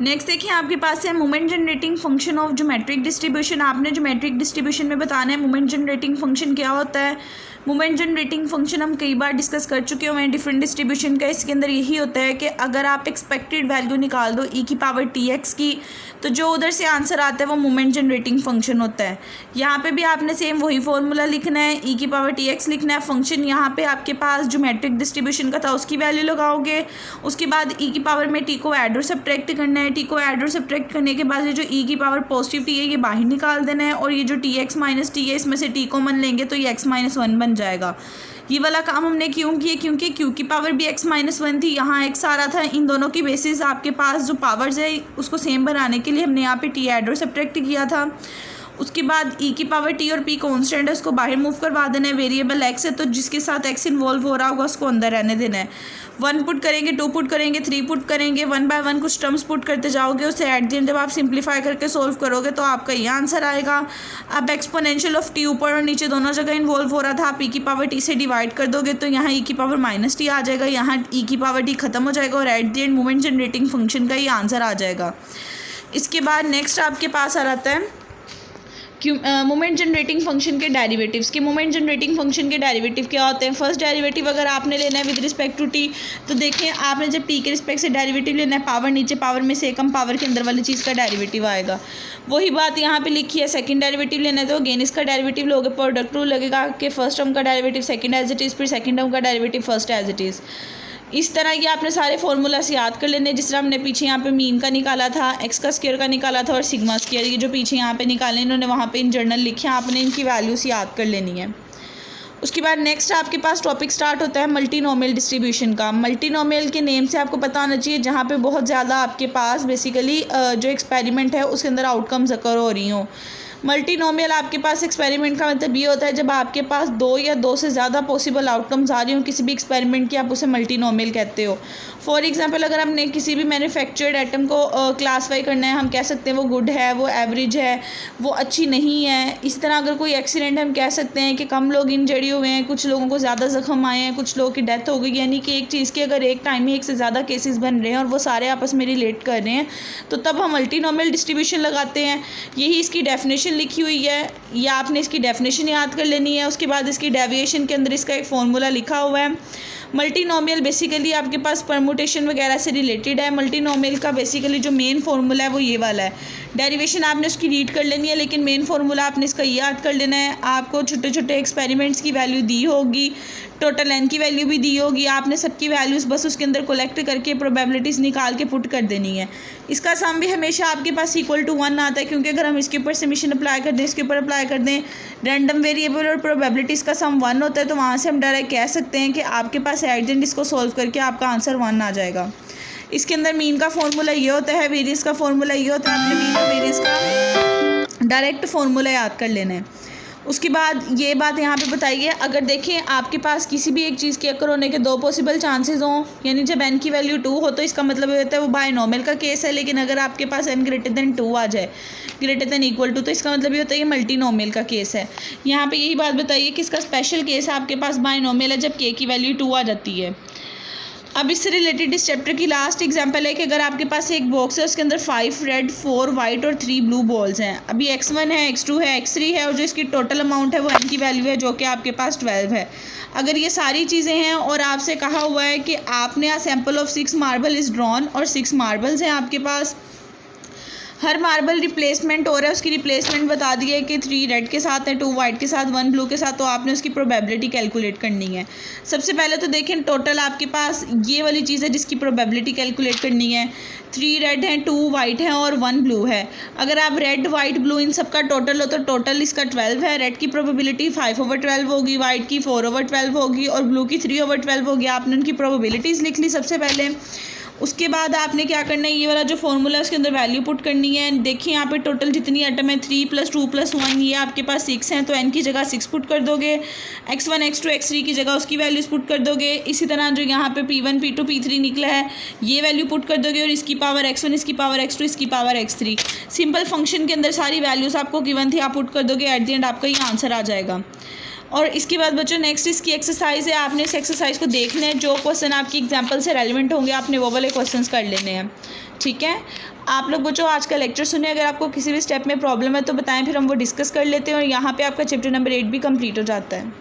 Next देखिए आपके पास है moment generating function of geometric distribution. आपने ज्योमेट्रिक डिस्ट्रीब्यूशन में बताना है मोमेंट जनरेटिंग फंक्शन क्या होता है। मोमेंट जनरेटिंग फंक्शन हम कई बार डिस्कस कर चुके हुए हैं डिफरेंट डिस्ट्रीब्यूशन का। इसके अंदर यही होता है कि अगर आप एक्सपेक्टेड वैल्यू निकाल दो ई की पावर टी एक्स की, तो जो उधर से आंसर आता है वो मोमेंट जनरेटिंग फंक्शन होता है। यहाँ पे भी आपने सेम वही फॉर्मूला लिखना है, ई की पावर टी एक्स लिखना है। फंक्शन यहाँ पे आपके पास ज्योमेट्रिक डिस्ट्रीब्यूशन का था, उसकी वैल्यू लगाओगे। उसके बाद ई की पावर में टी को ऐड और सब्ट्रैक्ट करना है। टी को ऐड और सब्ट्रैक्ट करने के बाद ये जो ई की पावर पॉजिटिव टी है ये बाहर निकाल देना है, और ये जो टी एक्स माइनस टी है इसमें से टी कॉमन लेंगे तो ये एक्स माइनस वन बन जाएगा। ये वाला काम हमने क्यों किया, क्योंकि क्यू की पावर भी एक्स माइनस वन थी, यहाँ एक्स आ रहा था। इन दोनों की बेसिस आपके पास जो पावर्स है उसको सेम बनाने के लिए हमने यहाँ पे टी ऐड और सब्ट्रैक्ट किया था। उसके बाद ई की पावर टी और पी कॉन्स्टेंट है, उसको बाहर मूव करवा देना है। वेरिएबल एक्स है तो जिसके साथ एक्स इन्वॉल्व हो रहा होगा उसको अंदर रहने देना है। 1 पुट करेंगे, 2 पुट करेंगे, 3 पुट करेंगे, 1 बाय 1 कुछ टर्म्स पुट करते जाओगे। उसे एट द एंड जब आप सिंप्लीफाई करके सोल्व करोगे तो आपका ये आंसर आएगा। अब एक्सपोनेंशियल ऑफ टी ऊपर और नीचे दोनों जगह इन्वॉल्व हो रहा था, आप ई की पावर टी से डिवाइड कर दोगे तो यहाँ ई की पावर माइनस टी आ जाएगा, यहाँ ई की पावर टी खत्म हो जाएगा और at the end moment generating function का ये आंसर आ जाएगा। इसके बाद नेक्स्ट आपके पास आ जाता है मोमेंट जनरेटिंग फंक्शन के डेरिवेटिव्स के। मोमेंट जनरेटिंग फंक्शन के डेरिवेटिव क्या होते हैं। फर्स्ट डेरिवेटिव अगर आपने लेना है विद रिस्पेक्ट टू टी, तो देखिए आपने जब टी के रिस्पेक्ट से डेरिवेटिव लेना है, पावर नीचे पावर में से कम पावर के अंदर वाली चीज़ का डेरिवेटिव आएगा। वही बात यहाँ पे लिखी है। सेकंड डेरिवेटिव लेना है तो अगेन इसका डेरिवेटिव लोगे, प्रोडक्ट रूल लगेगा कि फर्स्ट टर्म का derivative second as it is, फिर सेकंड टर्म का derivative first as it is. इस तरह ये आपने सारे फार्मूलास याद कर लेने, जिस तरह हमने पीछे यहाँ पे मीन का निकाला था, एक्स का स्क्वायर का निकाला था और सिग्मा स्क्वायर, ये जो पीछे यहाँ पे निकाले इन्होंने वहाँ पे इन जर्नल लिखे हैं, आपने इनकी वैल्यूज़ याद कर लेनी है। उसके बाद नेक्स्ट आपके पास टॉपिक स्टार्ट होता है मल्टीनोमियल डिस्ट्रीब्यूशन का। मल्टीनोमियल के नेम से आपको पता होना चाहिए जहाँ पे बहुत ज़्यादा आपके पास बेसिकली जो एक्सपेरिमेंट है उसके अंदर आउटकम्स अकर हो रही हों। मल्टीनोमियल आपके पास एक्सपेरिमेंट का मतलब ये होता है जब आपके पास 2 या 2 से ज़्यादा पॉसिबल आउटकम्स आ रही हों किसी भी एक्सपेरिमेंट की, आप उसे मल्टीनोमियल कहते हो। फॉर एग्जांपल अगर हमने किसी भी मैन्युफैक्चर्ड आइटम को क्लासीफाई करना है, हम कह सकते हैं वो गुड है, वो एवरेज है, वो अच्छी नहीं है। इसी तरह अगर कोई एक्सीडेंट हम कह सकते हैं कि कम लोग इंजर्ड हुए हैं, कुछ लोगों को ज़्यादा जख्म आए हैं, कुछ लोगों की डेथ हो गई। यानी कि एक चीज़ के अगर एक टाइम में एक से ज़्यादा केसेस बन रहे हैं और वो सारे आपस में रिलेट कर रहे हैं तो तब हम मल्टीनोमियल डिस्ट्रीब्यूशन लगाते हैं। यही इसकी डेफिनेशन लिखी हुई है, या आपने इसकी डेफिनेशन याद कर लेनी है। उसके बाद इसकी डेविएशन के अंदर इसका एक फॉर्मूला लिखा हुआ है। मल्टीनोमियल बेसिकली आपके पास परमुटेशन वगैरह से रिलेटेड है। मल्टीनोमियल का बेसिकली जो मेन फार्मूला है वो ये वाला है। डेरिवेशन आपने उसकी रीड कर लेनी है, लेकिन मेन फार्मूला आपने इसका याद कर लेना है। आपको छोटे छोटे एक्सपेरिमेंट्स की वैल्यू दी होगी, टोटल एन की वैल्यू भी दी होगी, आपने सबकी वैल्यूज़ बस उसके अंदर कलेक्ट करके प्रोबेबिलिटीज़ निकाल के पुट कर देनी है। इसका सम भी हमेशा आपके पास इक्वल टू 1 आता है, क्योंकि अगर हम इसके ऊपर समीशन अप्लाई कर दें, इसके ऊपर अप्लाई कर दें, रैंडम वेरिएबल और प्रोबेबिलिटीज़ का सम 1 होता है, तो वहाँ से हम डायरेक्ट कह सकते हैं कि आपके पास एडजेंट इसको सॉल्व करके आपका आंसर 1 आ जाएगा। इसके अंदर मीन का फॉर्मूला ये होता है, वेरियंस का फॉर्मूला ये होता है। आपने मीन और वेरियंस का डायरेक्ट फॉर्मूला याद कर लेना है। उसके बाद ये बात यहाँ पे बताइए, अगर देखें आपके पास किसी भी एक चीज़ के अकर होने के 2 पॉसिबल चांसेस हों, यानी जब n की वैल्यू 2 हो तो इसका मतलब ये होता है वो बायनोमियल का केस है। लेकिन अगर आपके पास n ग्रेटर देन 2 आ जाए, ग्रेटर देन इक्वल टू, तो इसका मतलब ये होता है ये मल्टीनोमियल का केस है। यहाँ पे यही बात बताइए कि इसका स्पेशल केस आपके पास बायनोमियल है जब k की वैल्यू 2 आ जाती है। अब इससे रिलेटेड इस चैप्टर की लास्ट एग्जांपल है कि अगर आपके पास एक बॉक्स है उसके अंदर 5 रेड 4 वाइट और 3 ब्लू बॉल्स हैं। अभी x1 है, x2 है, x3 है और जो इसकी टोटल अमाउंट है वो n की वैल्यू है जो कि आपके पास 12 है। अगर ये सारी चीज़ें हैं और आपसे कहा हुआ है कि आपने a sample of 6 marble is drawn और 6 मार्बल्स हैं आपके पास, हर मार्बल रिप्लेसमेंट हो रहा है, उसकी रिप्लेसमेंट बता दी है कि 3 रेड के साथ है, 2 वाइट के साथ, 1 ब्लू के साथ, तो आपने उसकी प्रोबेबिलिटी कैलकुलेट करनी है। सबसे पहले तो देखें टोटल आपके पास ये वाली चीज़ है जिसकी प्रोबेबिलिटी कैलकुलेट करनी है। 3 रेड हैं, 2 वाइट हैं और 1 ब्लू है। अगर आप रेड वाइट ब्लू इन सब का टोटल हो तो टोटल इसका 12 है। रेड की प्रोबेबिलिटी 5/12 होगी, वाइट की 4/12 होगी और ब्लू की 3/12 होगी। आपने उनकी प्रोबेबिलिटीज़ लिख ली सबसे पहले। उसके बाद आपने क्या करना है, ये वाला जो फॉर्मूला है उसके अंदर वैल्यू पुट करनी है। देखिए यहाँ पे टोटल जितनी आइटम है 3 + 2 + 1, ये आपके पास 6 हैं, तो n की जगह 6 पुट कर दोगे। x1 x2 x3 की जगह उसकी वैल्यूज़ पुट कर दोगे। इसी तरह जो यहाँ पे p1 p2 p3 निकला है ये वैल्यू पुट कर दोगे और इसकी पावर x1, इसकी पावर x2, इसकी पावर x3। सिंपल फंक्शन के अंदर सारी वैल्यूज़ आपको गिवन थी, आप पुट कर दोगे, एट द एंड आपका ये आंसर आ जाएगा। और इसके बाद बच्चों नेक्स्ट इसकी एक्सरसाइज है, आपने इस एक्सरसाइज को देखना है, जो क्वेश्चन आपकी एग्जांपल से रेलिवेंट होंगे आपने वो वाले क्वेश्चंस कर लेने हैं। ठीक है, आप लोग बच्चों आज का लेक्चर सुने, अगर आपको किसी भी स्टेप में प्रॉब्लम है तो बताएं, फिर हम वो डिस्कस कर लेते हैं और यहाँ पे आपका चैप्टर नंबर 8 भी कंप्लीट हो जाता है।